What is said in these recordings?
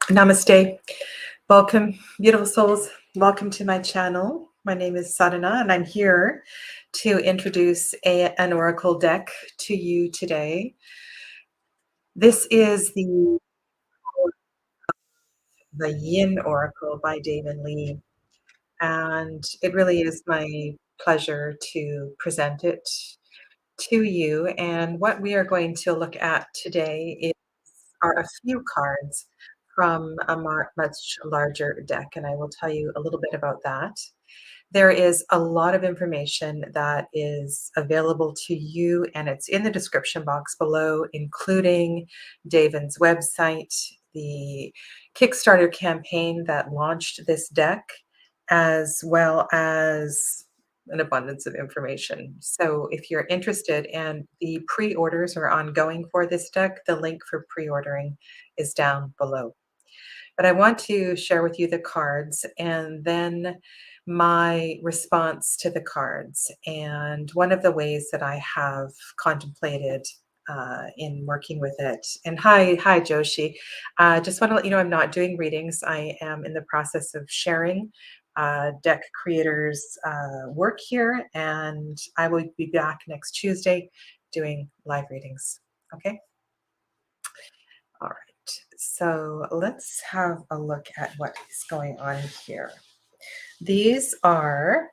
Namaste. Welcome, beautiful souls. Welcome to my channel. My name is Sadhana, and I'm here to introduce an oracle deck to you today. This is the Yin Oracle by Daven Lee, and it really is my pleasure to present it to you. And what we are going to look at today are a few cards from a much larger deck, and I will tell you a little bit about that. There is a lot of information that is available to you, and it's in the description box below, including Daven's website, the Kickstarter campaign that launched this deck, as well as an abundance of information. So if you're interested, and the pre-orders are ongoing for this deck, the link for pre-ordering is down below. But I want to share with you the cards and then my response to the cards, and one of the ways that I have contemplated in working with it. And hi Joshi. Just want to let you know I'm not doing readings. I am in the process of sharing deck creators' work here, and I will be back next Tuesday doing live readings. Okay. All right. So let's have a look at what is going on here. These are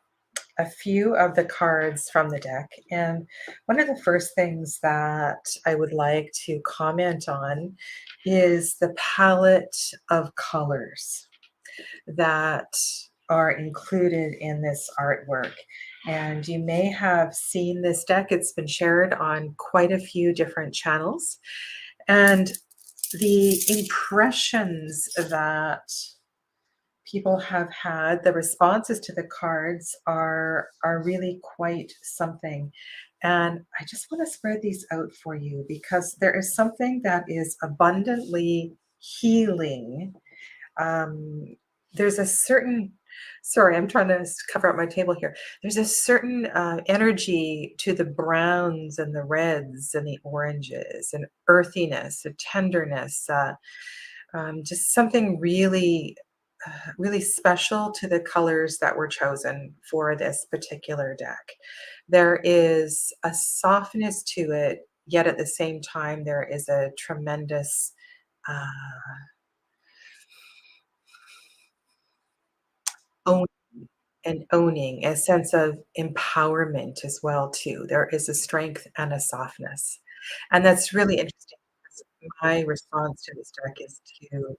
a few of the cards from the deck. And one of the first things that I would like to comment on is the palette of colors that are included in this artwork. And you may have seen this deck. It's been shared on quite a few different channels. And the impressions that people have had, the responses to the cards are really quite something. And I just want to spread these out for you because there is something that is abundantly healing. There's a certain, sorry, I'm trying to cover up my table here. There's a certain energy to the browns and the reds and the oranges, and earthiness, a tenderness, just something really really special to the colors that were chosen for this particular deck. There is a softness to it, yet at the same time, there is a tremendous owning, a sense of empowerment as well too. There is a strength and a softness. And that's really interesting because my response to this deck is to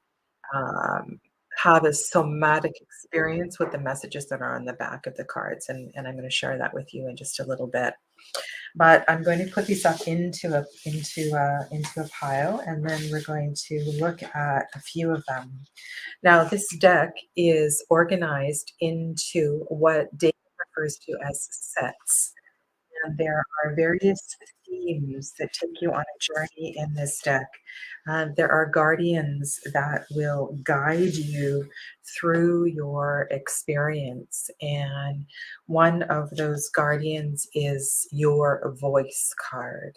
um, have a somatic experience with the messages that are on the back of the cards. And I'm going to share that with you in just a little bit. But I'm going to put these up into a pile, and then we're going to look at a few of them. Now, this deck is organized into what David refers to as sets. And there are various themes that take you on a journey in this deck. There are guardians that will guide you through your experience. And one of those guardians is your voice card.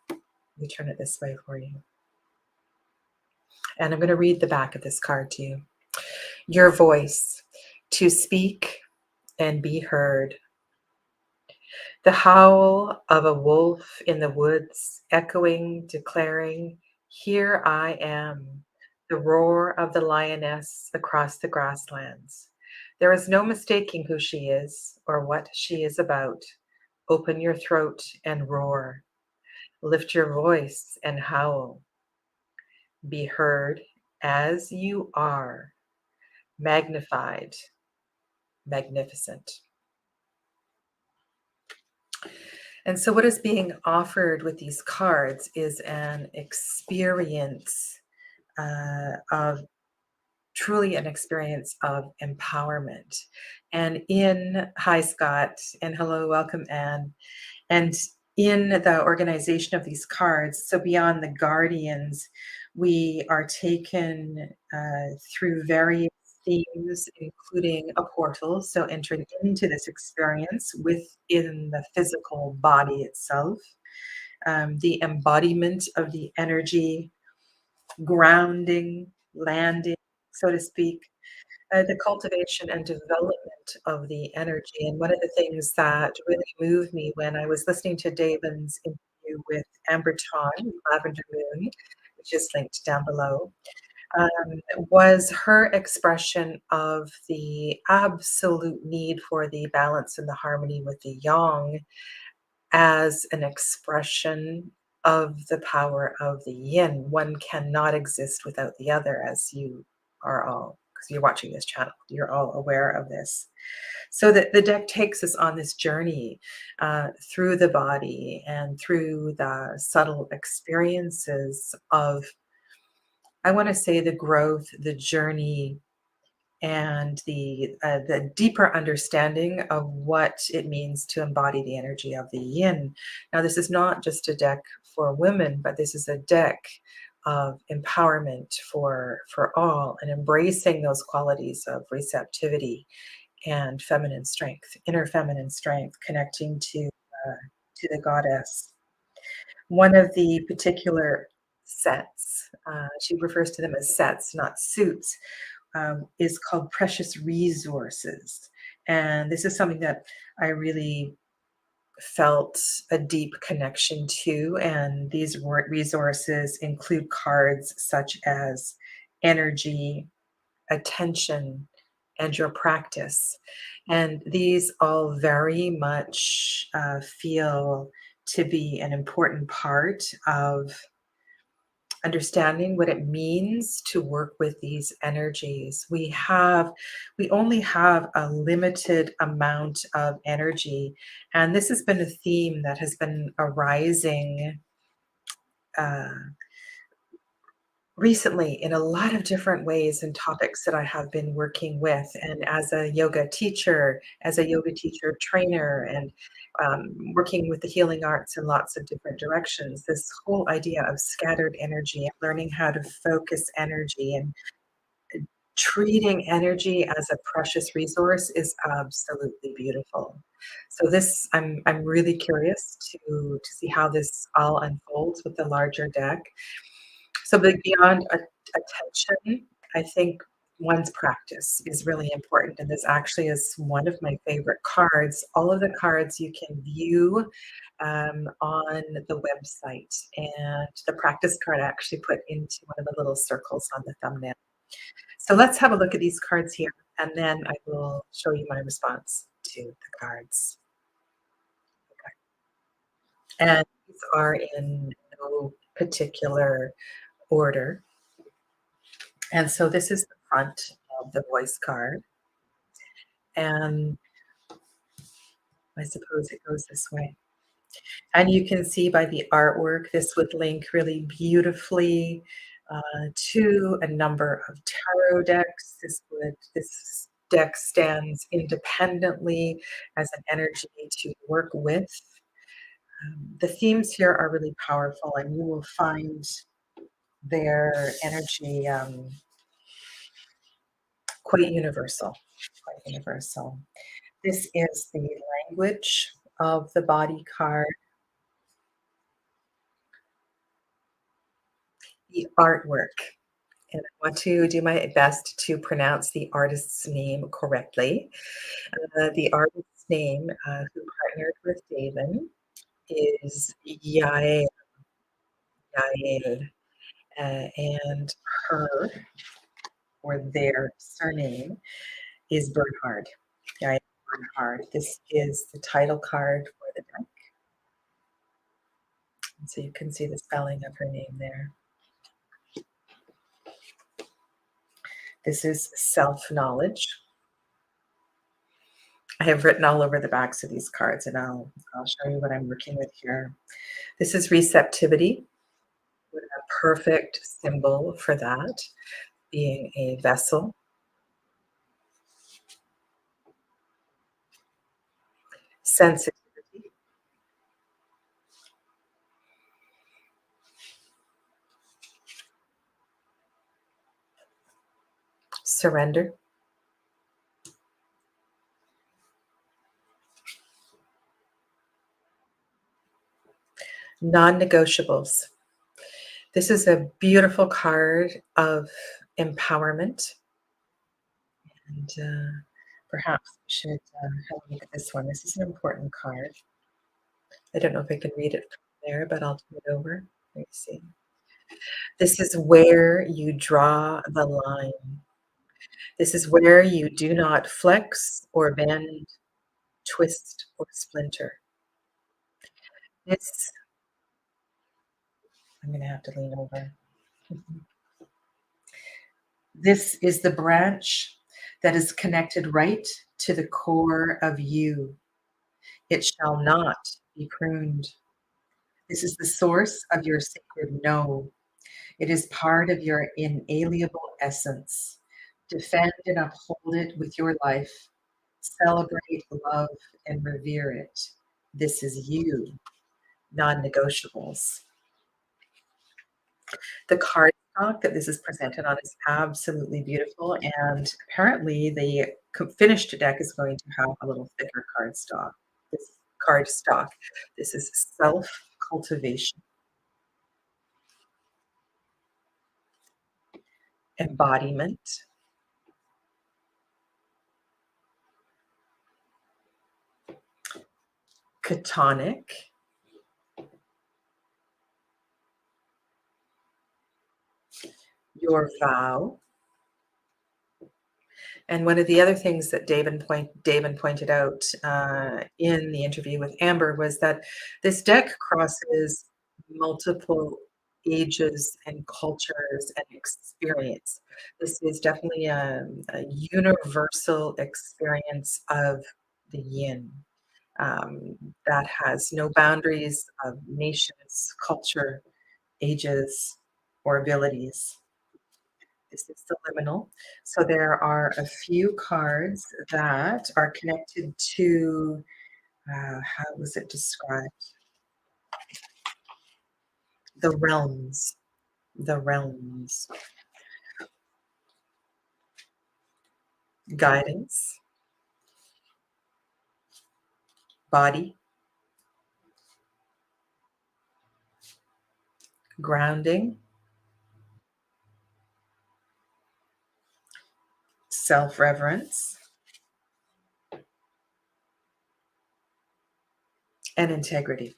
Let me turn it this way for you. And I'm going to read the back of this card to you. Your voice, to speak and be heard. The howl of a wolf in the woods, echoing, declaring, "Here I am," the roar of the lioness across the grasslands. There is no mistaking who she is or what she is about. Open your throat and roar. Lift your voice and howl. Be heard as you are, magnified, magnificent. And so what is being offered with these cards is an experience of truly an experience of empowerment. And hi Scott, and hello, welcome Anne. And in the organization of these cards, so beyond the guardians, we are taken through various themes, including a portal, so entering into this experience within the physical body itself, the embodiment of the energy grounding, landing, so to speak, the cultivation and development of the energy. And one of the things that really moved me when I was listening to David's interview with Amber Todd, Lavender Moon, which is linked down below, was her expression of the absolute need for the balance and the harmony with the yang as an expression of the power of the yin. One cannot exist without the other, as you are all, because you're watching this channel, you're all aware of this. So that the deck takes us on this journey through the body and through the subtle experiences of, I want to say, the growth, the journey, and the deeper understanding of what it means to embody the energy of the yin. Now, this is not just a deck for women, but this is a deck of empowerment for all, and embracing those qualities of receptivity and feminine strength, inner feminine strength, connecting to the goddess. One of the particular sets, she refers to them as sets, not suits, is called Precious Resources. And this is something that I really felt a deep connection to. And these resources include cards such as energy, attention, and your practice. And these all very much feel to be an important part of understanding what it means to work with these energies. We only have a limited amount of energy, and this has been a theme that has been arising uh, recently in a lot of different ways and topics that I have been working with. And as a yoga teacher trainer, and working with the healing arts in lots of different directions, this whole idea of scattered energy and learning how to focus energy and treating energy as a precious resource is absolutely beautiful. So this, I'm really curious to see how this all unfolds with the larger deck. So, but beyond attention, I think one's practice is really important, and this actually is one of my favorite cards. All of the cards you can view on the website, and the practice card I actually put into one of the little circles on the thumbnail. So let's have a look at these cards here, and then I will show you my response to the cards. Okay. And these are in no particular order. And so this is the front of the voice card. And I suppose it goes this way. And you can see by the artwork, this would link really beautifully to a number of tarot decks. This deck stands independently as an energy to work with. The themes here are really powerful, and you will find their energy quite universal. Quite universal. This is the language of the body card, the artwork. And I want to do my best to pronounce the artist's name correctly. The artist's name, who partnered with Daven, is Yael, and her, or their surname, is Bernhard. Yael Bernhard. This is the title card for the deck. And so you can see the spelling of her name there. This is self-knowledge. I have written all over the backs of these cards, and I'll show you what I'm working with here. This is receptivity, with a perfect symbol for that being a vessel. Sensitivity, surrender, non-negotiables. This is a beautiful card of empowerment. And perhaps we should have a look at this one. This is an important card. I don't know if I can read it from there, but I'll turn it over. Let me see. This is where you draw the line. This is where you do not flex or bend, twist or splinter. This, I'm going to have to lean over. This is the branch that is connected right to the core of you. It shall not be pruned. This is the source of your sacred no. It is part of your inalienable essence. Defend and uphold it with your life. Celebrate, love, and revere it. This is you, non-negotiables. The cardstock that this is presented on is absolutely beautiful, and apparently the finished deck is going to have a little thicker cardstock. This is self-cultivation, embodiment, Chthonic, your vow. And one of the other things that David pointed out in the interview with Amber was that this deck crosses multiple ages and cultures and experience. This is definitely a universal experience of the yin that has no boundaries of nations, culture, ages, or abilities. This is subliminal. So there are a few cards that are connected to, how was it described? The realms. The realms. Guidance, body, grounding, self-reverence, and integrity.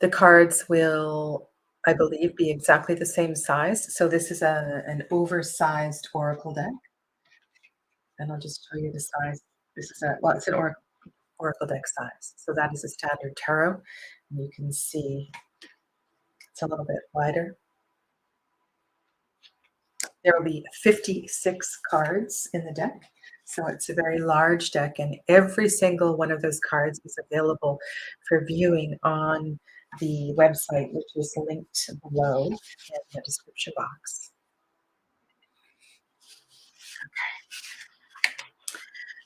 The cards will, I believe, be exactly the same size. So this is an oversized oracle deck. And I'll just show you the size. This is it's an oracle deck size. So that is a standard tarot. And you can see it's a little bit wider. There will be 56 cards in the deck. So it's a very large deck, and every single one of those cards is available for viewing on the website, which is linked below in the description box.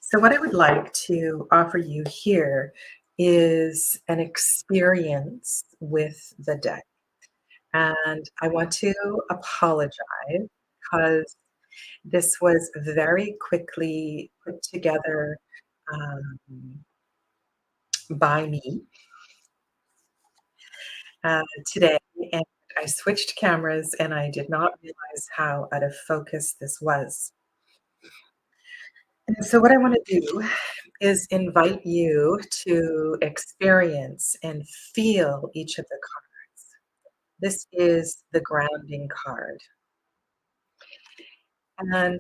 So what I would like to offer you here is an experience with the deck. And I want to apologize because this was very quickly put together um, by me today. And I switched cameras and I did not realize how out of focus this was. And so what I want to do is invite you to experience and feel each of the cards. This is the grounding card. And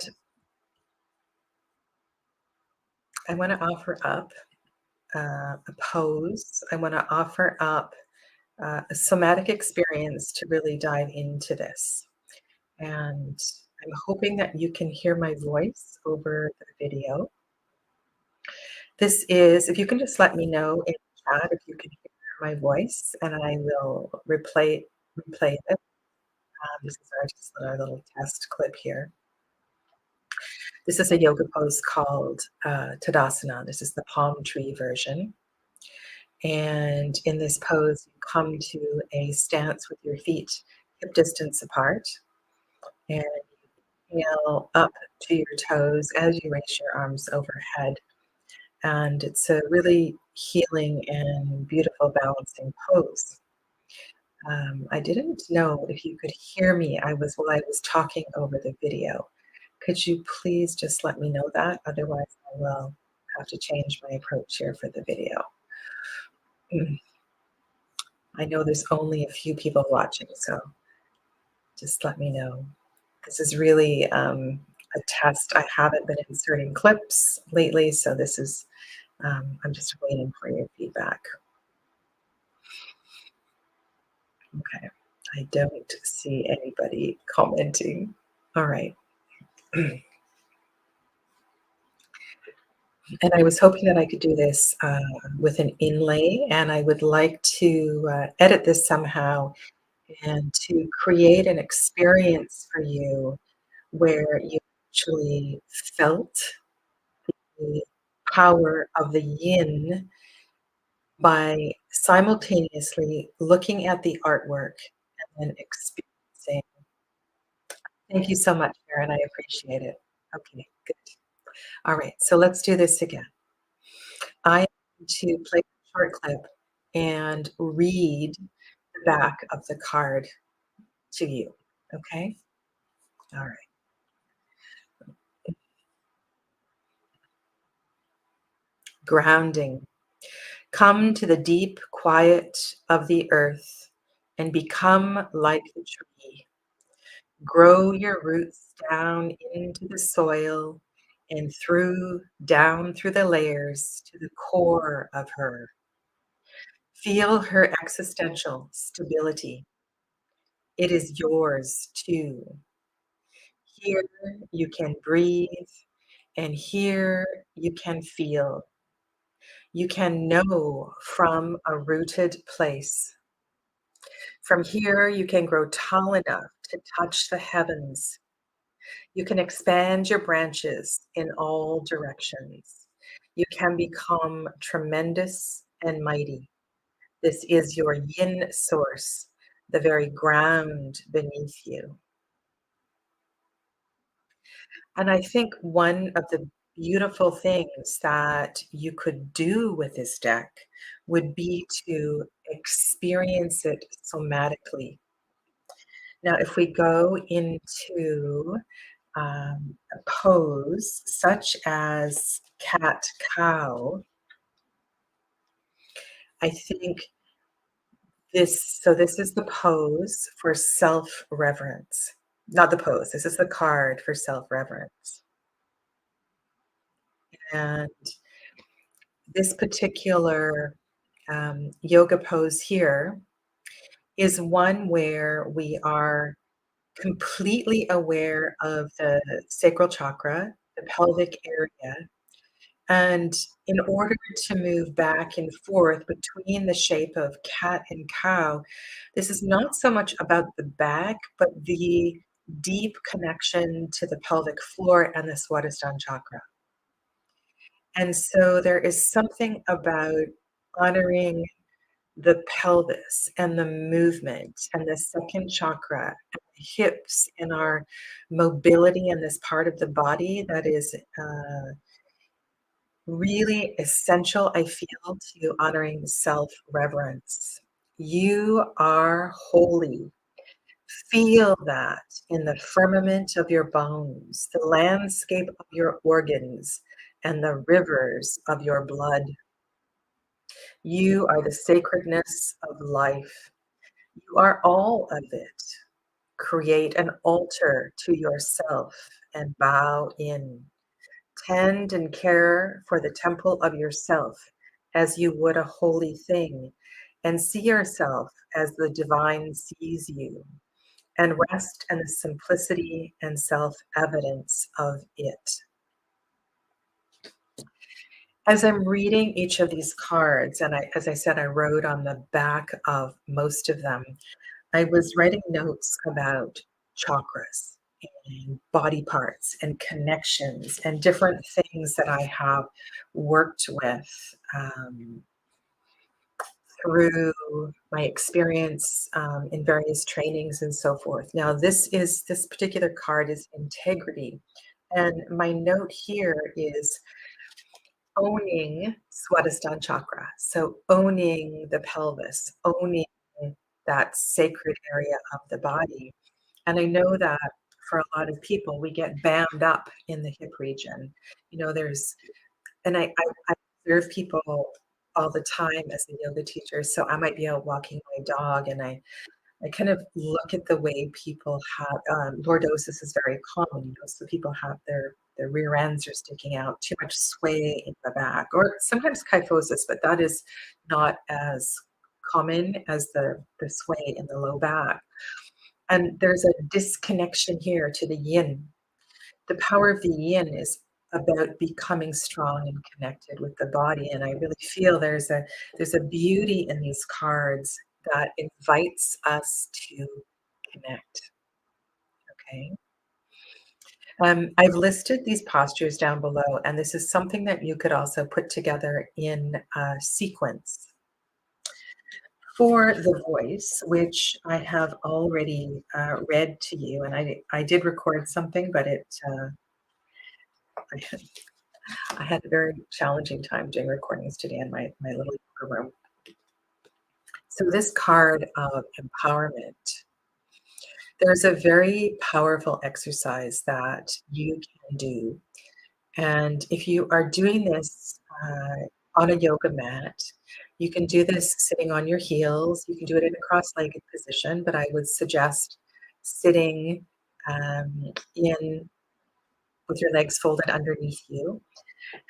I want to offer up a pose. I want to offer up a somatic experience to really dive into this. And I'm hoping that you can hear my voice over the video. This is, if you can just let me know in the chat if you can hear my voice, and I will replay it. This is just our little test clip here. This is a yoga pose called Tadasana. This is the palm tree version. And in this pose, you come to a stance with your feet hip distance apart, and you inhale up to your toes as you raise your arms overhead. And it's a really healing and beautiful balancing pose. I didn't know if you could hear me. While I was talking over the video. Could you please just let me know that? Otherwise, I will have to change my approach here for the video. I know there's only a few people watching, so just let me know. This is really a test. I haven't been inserting clips lately, so this is, I'm just waiting for your feedback. Okay, I don't see anybody commenting. All right. And I was hoping that I could do this with an inlay, and I would like to edit this somehow and to create an experience for you where you actually felt the power of the yin by simultaneously looking at the artwork and then experiencing. Thank you so much, Sharon. I appreciate it. Okay, good. All right, so let's do this again. I am going to play a short clip and read the back of the card to you. Okay? All right. Grounding. Come to the deep quiet of the earth and become like the tree. Grow your roots down into the soil and down through the layers to the core of her. Feel her existential stability. It is yours too. Here you can breathe, and here you can feel. You can know from a rooted place. From here, you can grow tall enough to touch the heavens. You can expand your branches in all directions. You can become tremendous and mighty. This is your yin source, the very ground beneath you. And I think one of the beautiful things that you could do with this deck would be to experience it somatically. Now, if we go into a pose such as cat cow, I think this is the pose for self-reverence. Not the pose, this is the card for self-reverence. And this particular yoga pose here is one where we are completely aware of the sacral chakra, the pelvic area. And in order to move back and forth between the shape of cat and cow, this is not so much about the back, but the deep connection to the pelvic floor and the Swadhisthana chakra. And so there is something about honoring the pelvis and the movement and the second chakra and the hips and our mobility in this part of the body that is really essential, I feel, to honoring self-reverence. You are holy. Feel that in the firmament of your bones, the landscape of your organs, and the rivers of your blood. You are the sacredness of life. You are all of it. Create an altar to yourself and bow in. Tend and care for the temple of yourself as you would a holy thing, and see yourself as the divine sees you, and rest in the simplicity and self-evidence of it. As I'm reading each of these cards, and as I said, I wrote on the back of most of them, I was writing notes about chakras and body parts and connections and different things that I have worked with through my experience in various trainings and so forth. Now, this particular card is integrity. And my note here is owning Swadhisthana chakra. So owning the pelvis, owning that sacred area of the body. And I know that for a lot of people, we get bound up in the hip region. You know, I observe people all the time as a yoga teacher. So I might be out walking my dog and I kind of look at the way people have lordosis is very common, you know, so people have their rear ends are sticking out, too much sway in the back, or sometimes kyphosis, but that is not as common as the sway in the low back. And there's a disconnection here to the yin. The power of the yin is about becoming strong and connected with the body. And I really feel there's a beauty in these cards that invites us to connect. Okay. I've listed these postures down below, and this is something that you could also put together in a sequence. For the voice, which I have already read to you, and I did record something, but I had a very challenging time doing recordings today in my little yoga room. So this card of empowerment, there's a very powerful exercise that you can do. And if you are doing this on a yoga mat, you can do this sitting on your heels. You can do it in a cross-legged position, but I would suggest sitting in with your legs folded underneath you.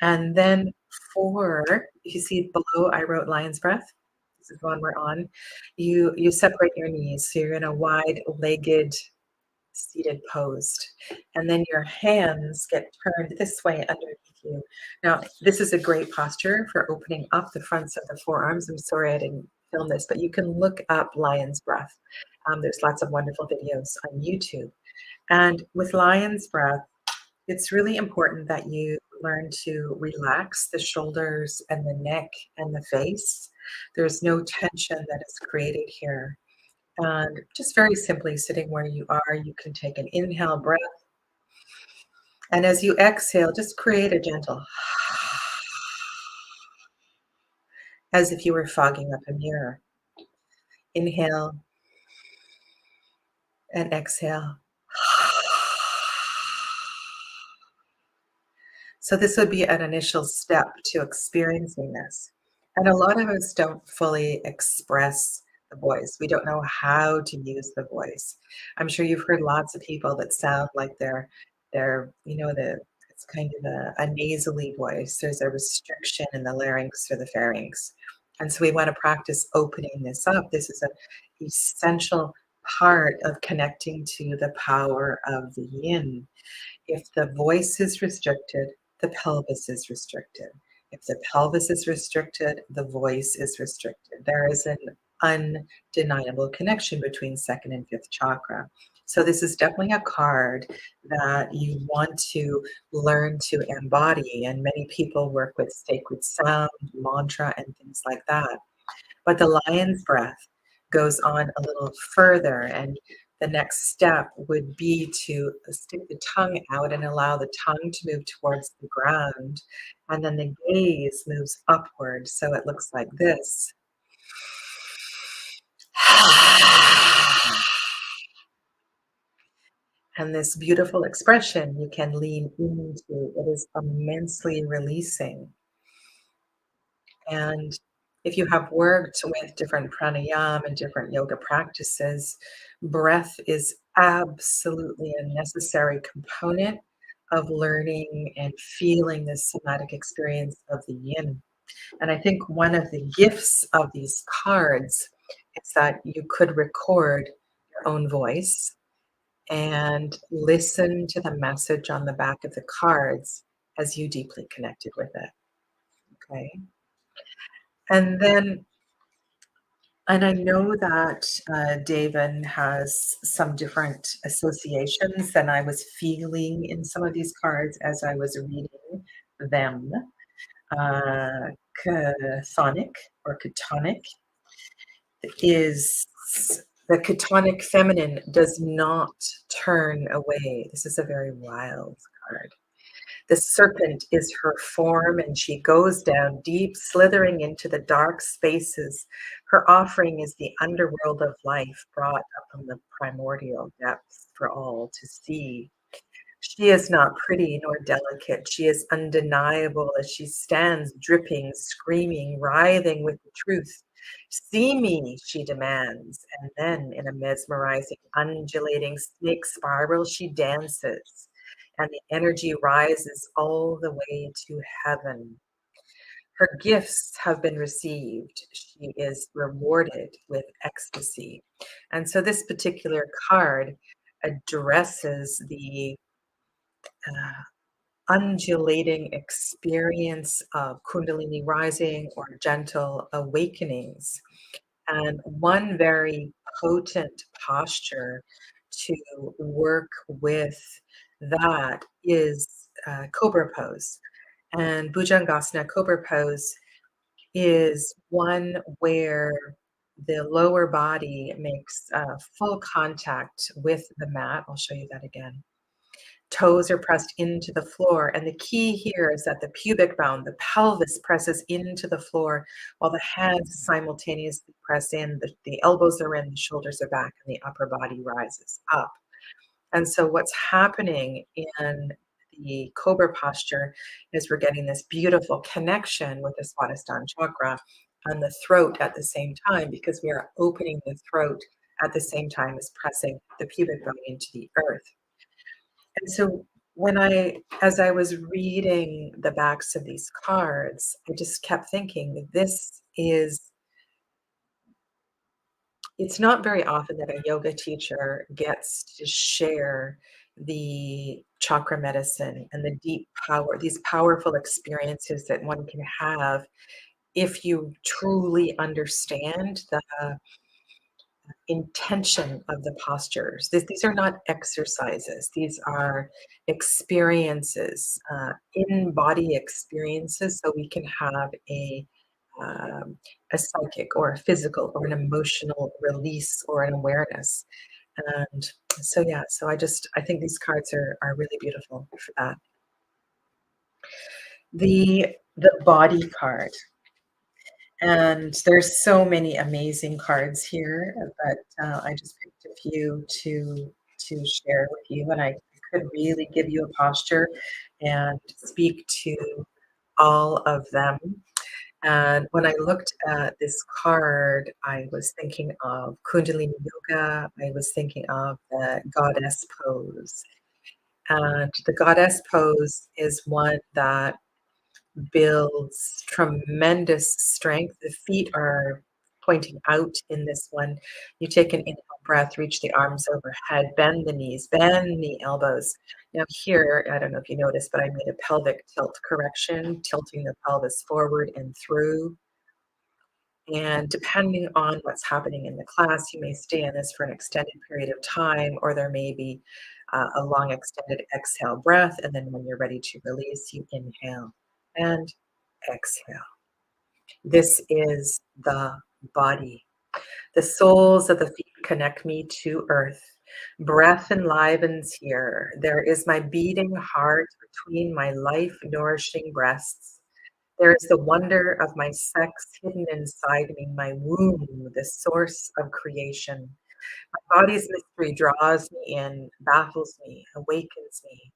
And then if you see below, I wrote lion's breath. This is the one we're on. You separate your knees. So you're in a wide-legged seated posed. And then your hands get turned this way underneath you. Now, this is a great posture for opening up the fronts of the forearms. I'm sorry I didn't film this, but you can look up lion's breath. There's lots of wonderful videos on YouTube. And with lion's breath, it's really important that you learn to relax the shoulders and the neck and the face. There's no tension that is created here. And just very simply sitting where you are, you can take an inhale breath. And as you exhale, just create a gentle as if you were fogging up a mirror. Inhale and exhale. So this would be an initial step to experiencing this. And a lot of us don't fully express the voice. We don't know how to use the voice. I'm sure you've heard lots of people that sound like it's kind of a nasally voice. There's a restriction in the larynx or the pharynx. And so we want to practice opening this up. This is an essential part of connecting to the power of the yin. If the voice is restricted, the pelvis is restricted. If the pelvis is restricted, the voice is restricted. There is an undeniable connection between second and fifth chakra. So this is definitely a card that you want to learn to embody. And many people work with sacred sound, mantra, and things like that. But the lion's breath goes on a little further, and the next step would be to stick the tongue out and allow the tongue to move towards the ground. And then the gaze moves upward. So it looks like this. And this beautiful expression you can lean into. It is immensely releasing. And if you have worked with different pranayama and different yoga practices, breath is absolutely a necessary component of learning and feeling this somatic experience of the yin. And I think one of the gifts of these cards is that you could record your own voice and listen to the message on the back of the cards as you deeply connected with it. Okay. And then And I know that Daven has some different associations than I was feeling in some of these cards as I was reading them. Uh, Chthonic or Chthonic is the Chthonic feminine does not turn away. This is a very wild card. The serpent is her form, and she goes down deep, slithering into the dark spaces. Her offering is the underworld of life, brought up from the primordial depths for all to see. She is not pretty nor delicate. She is undeniable as she stands dripping, screaming, writhing with the truth. See me, she demands, and then in a mesmerizing, undulating snake spiral, she dances, and the energy rises all the way to heaven. Her gifts have been received. She is rewarded with ecstasy. And so this particular card addresses the uh, undulating experience of Kundalini rising or gentle awakenings. And one very potent posture to work with that is Cobra pose. And Bhujangasana Cobra pose is one where the lower body makes full contact with the mat. I'll show you that again. Toes are pressed into the floor, and the key here is that the pubic bone, the pelvis presses into the floor while the hands simultaneously press in. The elbows are in, the shoulders are back, and the upper body rises up. And so what's happening in the Cobra posture is we're getting this beautiful connection with the Swadhisthana chakra and the throat at the same time, because we are opening the throat at the same time as pressing the pubic bone into the earth. And so as I was reading the backs of these cards, I just kept thinking, it's not very often that a yoga teacher gets to share the chakra medicine and the deep power, these powerful experiences that one can have if you truly understand the intention of the postures. These are not exercises. These are experiences, in-body experiences, so we can have um, a psychic or a physical or an emotional release or an awareness. And so, yeah, so I think these cards are really beautiful for that. The body card. And there's so many amazing cards here, but I just picked a few to share with you, and I could really give you a posture and speak to all of them. And when I looked at this card, I was thinking of Kundalini Yoga. I was thinking of the goddess pose. And the goddess pose is one that builds tremendous strength. The feet are pointing out in this one. You take an inhale breath, reach the arms overhead, bend the knees, bend the elbows. Now here, I don't know if you noticed, but I made a pelvic tilt correction, tilting the pelvis forward and through. And depending on what's happening in the class, you may stay in this for an extended period of time, or there may be a long extended exhale breath. And then when you're ready to release, you inhale and exhale. This is the body. The soles of the feet connect me to earth. Breath enlivens here. There is my beating heart between my life-nourishing breasts. There is the wonder of my sex hidden inside me, my womb, the source of creation. My body's mystery draws me in, baffles me, awakens me,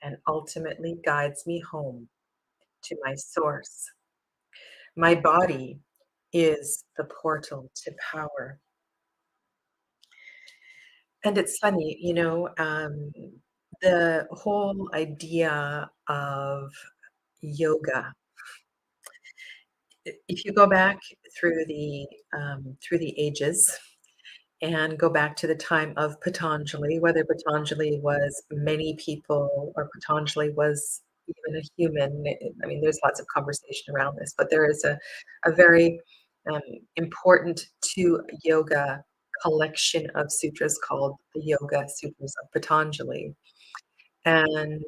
and ultimately guides me home to my source. My body is the portal to power. And it's funny, the whole idea of yoga, if you go back through the ages and go back to the time of Patanjali, whether Patanjali was many people or Patanjali was even a human. I mean, there's lots of conversation around this, but there is a very um, important to yoga collection of sutras called the Yoga Sutras of Patanjali. And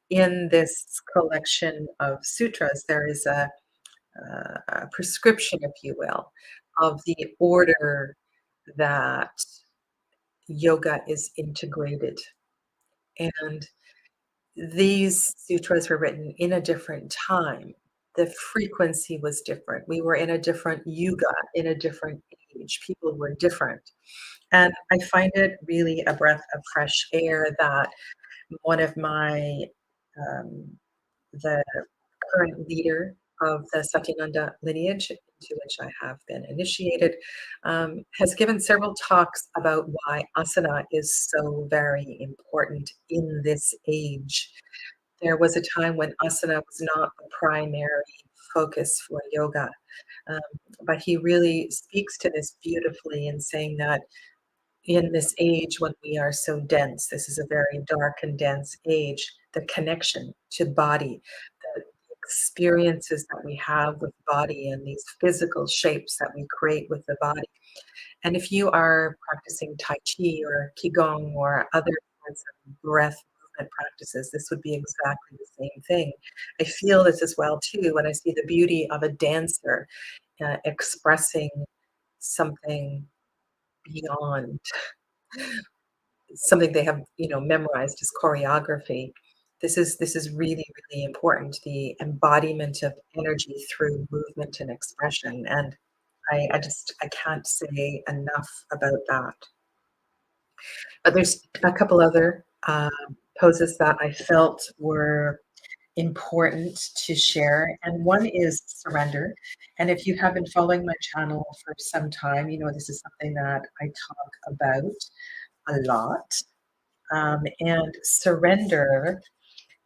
in this collection of sutras, there is a prescription, if you will, of the order that yoga is integrated. And these sutras were written in a different time. The frequency was different. We were in a different yuga, in a different age. People were different. And I find it really a breath of fresh air that one of my, um, the current leader of the Satyananda lineage, into which I have been initiated, has given several talks about why asana is so very important in this age. There was a time when asana was not the primary focus for yoga, um, but he really speaks to this beautifully in saying that in this age when we are so dense, this is a very dark and dense age, the connection to body, the experiences that we have with body and these physical shapes that we create with the body. And if you are practicing Tai Chi or Qigong or other kinds of breath movement practices, this would be exactly the same thing. I feel this as well too when I see the beauty of a dancer expressing something beyond something they have, memorized as choreography. This is really, really important, the embodiment of energy through movement and expression. And I can't say enough about that. But there's a couple other poses that I felt were important to share. And one is surrender. And if you have been following my channel for some time, you know this is something that I talk about a lot. And surrender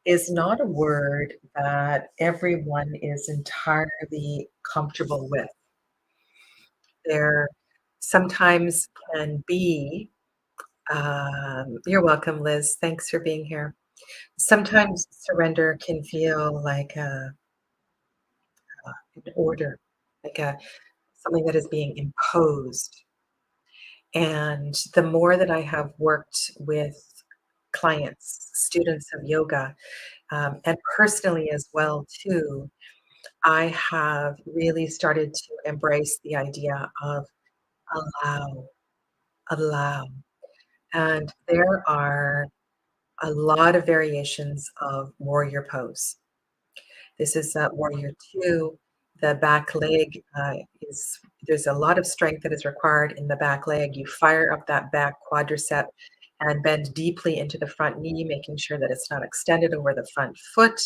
is not a word that everyone is entirely comfortable with. There sometimes can be, you're welcome, Liz. Thanks for being here. Sometimes surrender can feel like an order, like something that is being imposed. And the more that I have worked with clients, students of yoga, and personally as well too, I have really started to embrace the idea of allow, allow. And there are a lot of variations of warrior pose. This is warrior two. The back leg is, there's a lot of strength that is required in the back leg. You fire up that back quadricep and bend deeply into the front knee, making sure that it's not extended over the front foot.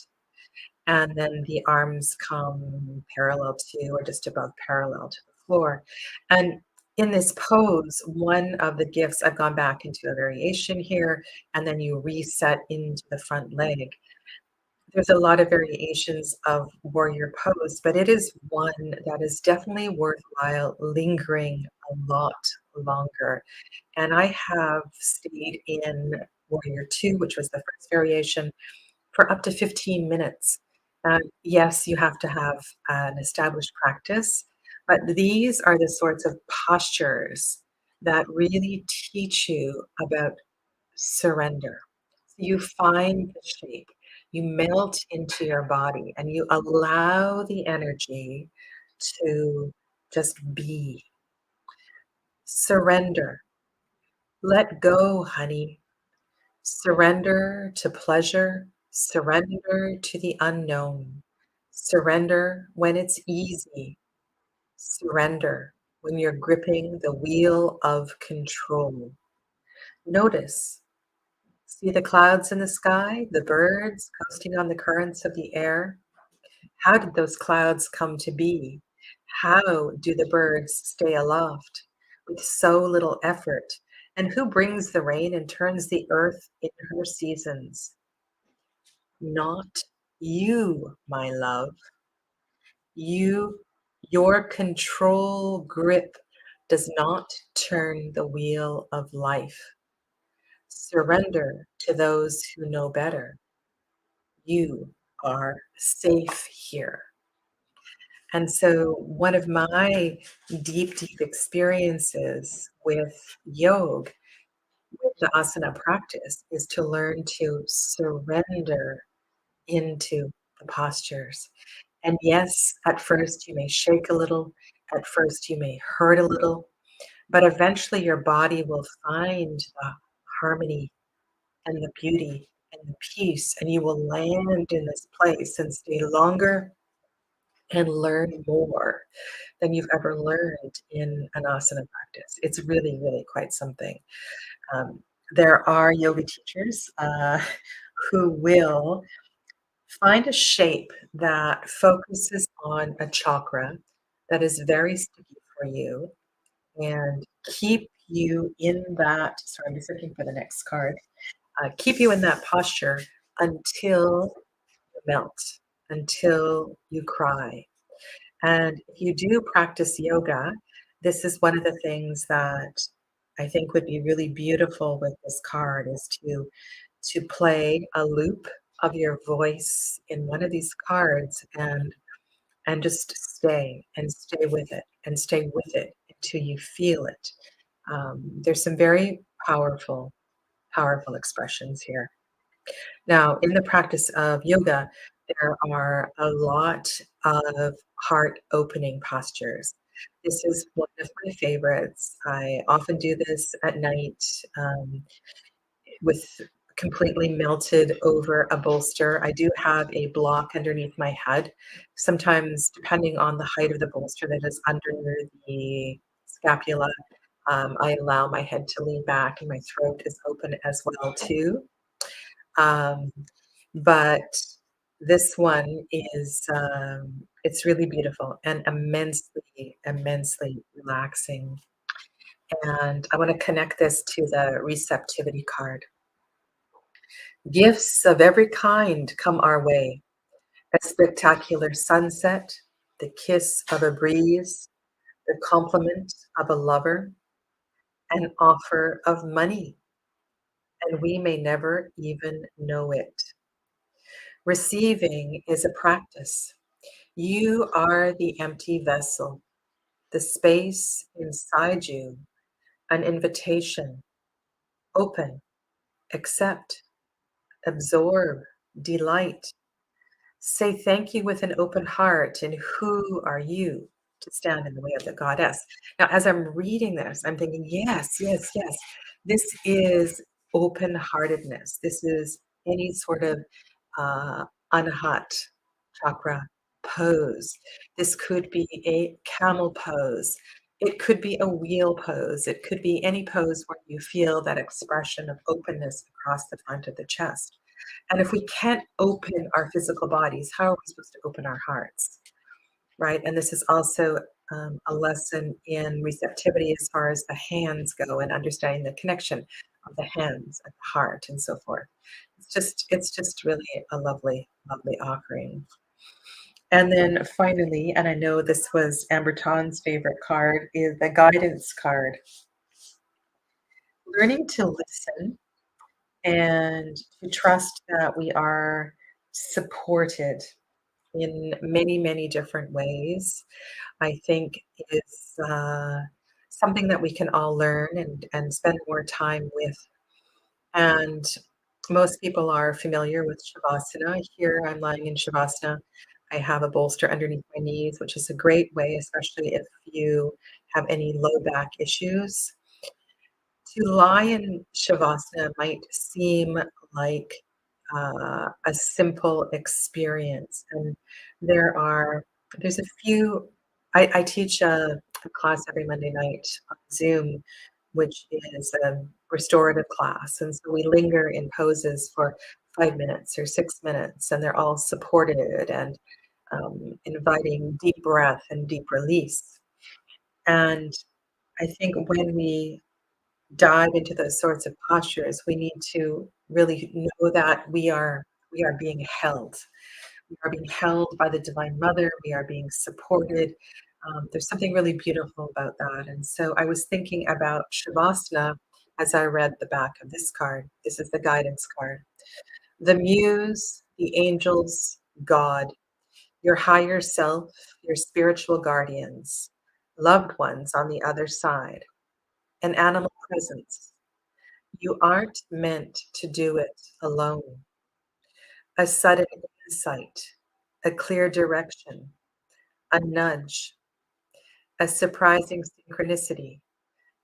And then the arms come parallel to or just above parallel to the floor. And in this pose, one of the gifts, I've gone back into a variation here, and then you reset into the front leg. There's a lot of variations of warrior pose, but it is one that is definitely worthwhile lingering a lot longer. And I have stayed in warrior two, which was the first variation, for up to 15 minutes. Yes, you have to have an established practice, but these are the sorts of postures that really teach you about surrender. So you find the shape, you melt into your body, and you allow the energy to just be. Surrender. Let go, honey. Surrender to pleasure. Surrender to the unknown. Surrender when it's easy. Surrender when you're gripping the wheel of control. Notice. See the clouds in the sky, the birds coasting on the currents of the air? How did those clouds come to be? How do the birds stay aloft with so little effort? And who brings the rain and turns the earth in her seasons? Not you, my love. Your control grip does not turn the wheel of life. Surrender to those who know better. You are safe here. And so, one of my deep, deep experiences with yoga, with the asana practice, is to learn to surrender into the postures. And yes, at first you may shake a little, at first you may hurt a little, but eventually your body will find the harmony and the beauty and the peace, and you will land in this place and stay longer and learn more than you've ever learned in an asana practice. It's really, really quite something. Um, there are yoga teachers who will find a shape that focuses on a chakra that is very sticky for you and keep you in that. Sorry, I'm just looking for the next card. Keep you in that posture until you melt, until you cry. And if you do practice yoga, this is one of the things that I think would be really beautiful with this card is to play a loop of your voice in one of these cards and just stay and stay with it and stay with it until you feel it. There's some very powerful, powerful expressions here. Now, in the practice of yoga, there are a lot of heart opening postures. This is one of my favorites. I often do this at night. With completely melted over a bolster. I do have a block underneath my head. Sometimes, depending on the height of the bolster that is under the scapula, I allow my head to lean back and my throat is open as well too. Um, but this one is it's really beautiful and immensely, immensely relaxing. And I want to connect this to the receptivity card. Gifts of every kind come our way. A spectacular sunset, the kiss of a breeze, the compliment of a lover, an offer of money, and we may never even know it. Receiving is a practice. You are the empty vessel, the space inside you, an invitation. Open, accept, absorb, delight. Say thank you with an open heart. And who are you to stand in the way of the goddess? Now, as I'm reading this, I'm thinking, yes, yes, yes. This is open heartedness. This is any sort of anahat chakra pose. This could be a camel pose. It could be a wheel pose. It could be any pose where you feel that expression of openness across the front of the chest. And if we can't open our physical bodies, how are we supposed to open our hearts? Right. And this is also a lesson in receptivity as far as the hands go and understanding the connection of the hands and the heart and so forth. It's just really a lovely, lovely offering. And then finally, and I know this was Amber Ton's favorite card, is the guidance card. Learning to listen and to trust that we are supported in many, many different ways, I think is something that we can all learn and spend more time with. And most people are familiar with Shavasana. Here I'm lying in Shavasana. I have a bolster underneath my knees, which is a great way, especially if you have any low back issues. To lie in Shavasana might seem like a simple experience, and there's a few. I teach a class every Monday night on Zoom, which is a restorative class, and so we linger in poses for 5 minutes or 6 minutes, and they're all supported and inviting deep breath and deep release. And I think when we dive into those sorts of postures, we need to really know that we are being held. We are being held by the Divine Mother. We are being supported. There's something really beautiful about that. And so I was thinking about Shavasana as I read the back of this card. This is the guidance card. The muse, the angels, God, your higher self, your spiritual guardians, loved ones on the other side, an animal presence. You aren't meant to do it alone. A sudden insight, a clear direction, a nudge, a surprising synchronicity,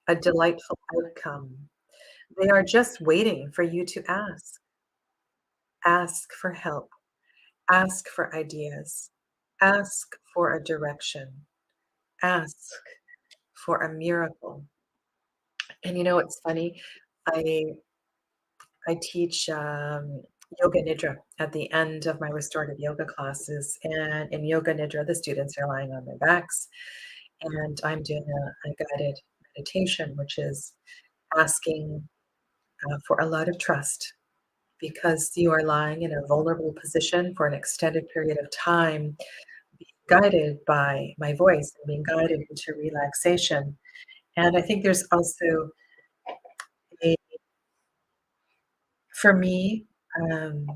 a delightful outcome. They are just waiting for you to ask. ask for help, ask for ideas, ask for a direction, ask for a miracle. And it's funny, I I teach yoga nidra at the end of my restorative yoga classes, and in yoga nidra, the students are lying on their backs, and I'm doing a guided meditation, which is asking for a lot of trust because you are lying in a vulnerable position for an extended period of time, being guided by my voice and being guided into relaxation. And I think there's also a, for me, um,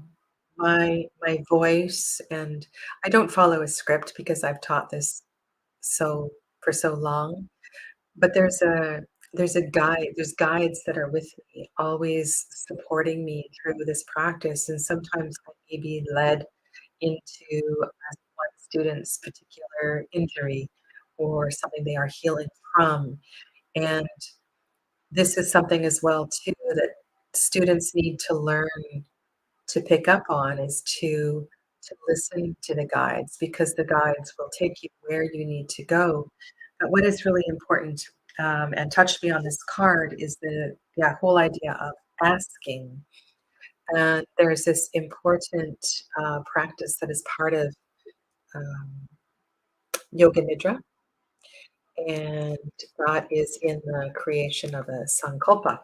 my voice, and I don't follow a script because I've taught this so for so long. But there's guides that are with me, always supporting me through this practice, and sometimes I may be led into one student's particular injury or something they are healing from, and this is something as well too that students need to learn to pick up on is to listen to the guides because the guides will take you where you need to go. But what is really important and touched me on this card is the whole idea of asking. And there's this important practice that is part of um, yoga nidra, and that is in the creation of a Sunculpa.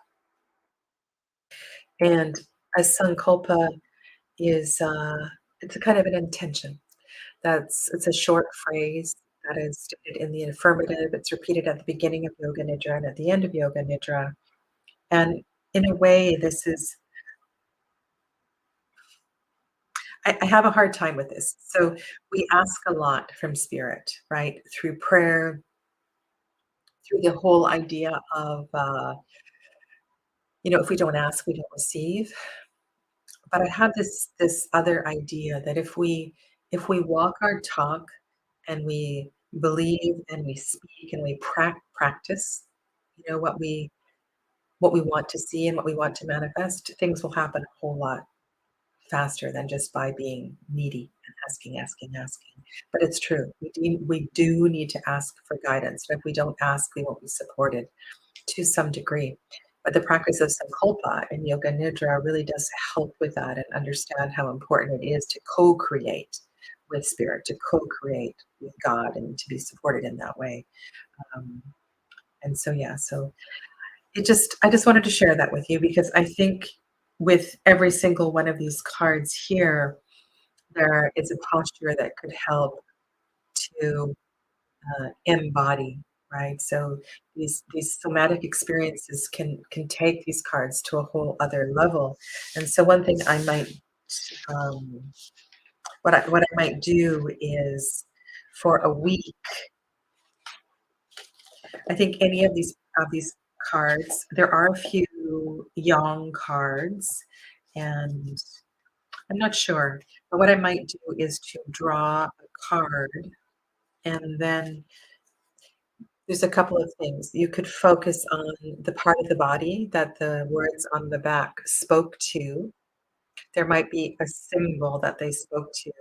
And a Sunculpa is it's a kind of an intention. It's a short phrase that is stated in the affirmative. It's repeated at the beginning of Yoga Nidra and at the end of Yoga Nidra. And in a way, this is, I have a hard time with this. So we ask a lot from spirit, right? Through prayer, through the whole idea of, if we don't ask, we don't receive. But I have this other idea that if we walk our talk and we believe and we speak and we practice, what we want to see and what we want to manifest, things will happen a whole lot faster than just by being needy and asking, asking, asking. But it's true. We do need to ask for guidance. And if we don't ask, we won't be supported to some degree. But the practice of Sankalpa and Yoga Nidra really does help with that and understand how important it is to co-create with spirit, to co-create with God, and to be supported in that way. Um, and so, yeah, so I just wanted to share that with you because I think with every single one of these cards here, there is a posture that could help to embody, right? So these somatic experiences can take these cards to a whole other level. And so one thing I might um, what I might do is for a week, I think any of these cards, there are a few yang cards, and I'm not sure. But what I might do is to draw a card, and then there's a couple of things. You could focus on the part of the body that the words on the back spoke to. There might be a symbol that they spoke to,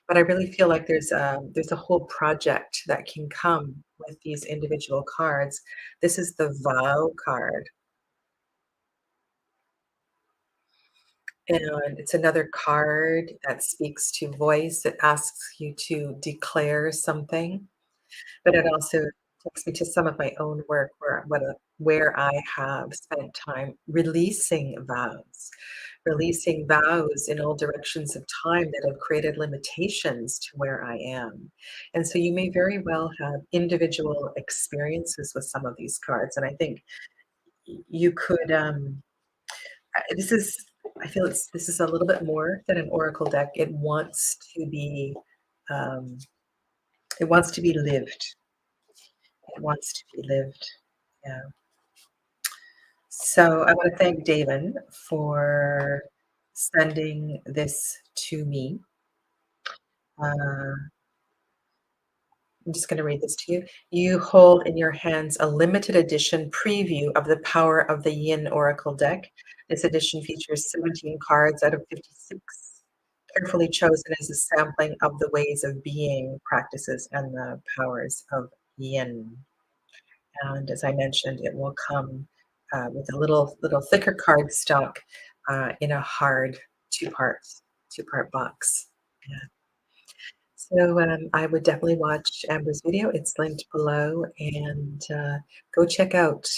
but I really feel like there's a whole project that can come with these individual cards. This is the vow card, and it's another card that speaks to voice. It asks you to declare something. But it also takes me to some of my own work where I have spent time releasing vows in all directions of time that have created limitations to where I am. And so you may very well have individual experiences with some of these cards. And I think you could, this is, I feel this is a little bit more than an oracle deck. Um, it wants to be lived. It wants to be lived. Yeah. So I want to thank Daven for sending this to me. Uh, I'm just going to read this to you. You hold in your hands a limited edition preview of the power of the Yin Oracle deck. This edition features 17 cards out of 56 carefully chosen as a sampling of the ways of being practices and the powers of yin. And as I mentioned, it will come with a little thicker cardstock in a hard two part box. Yeah. So I would definitely watch Amber's video. It's linked below, and go check out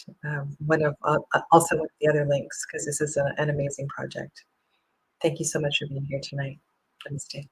one of also one of the other links because this is an amazing project. Thank you so much for being here tonight. Namaste.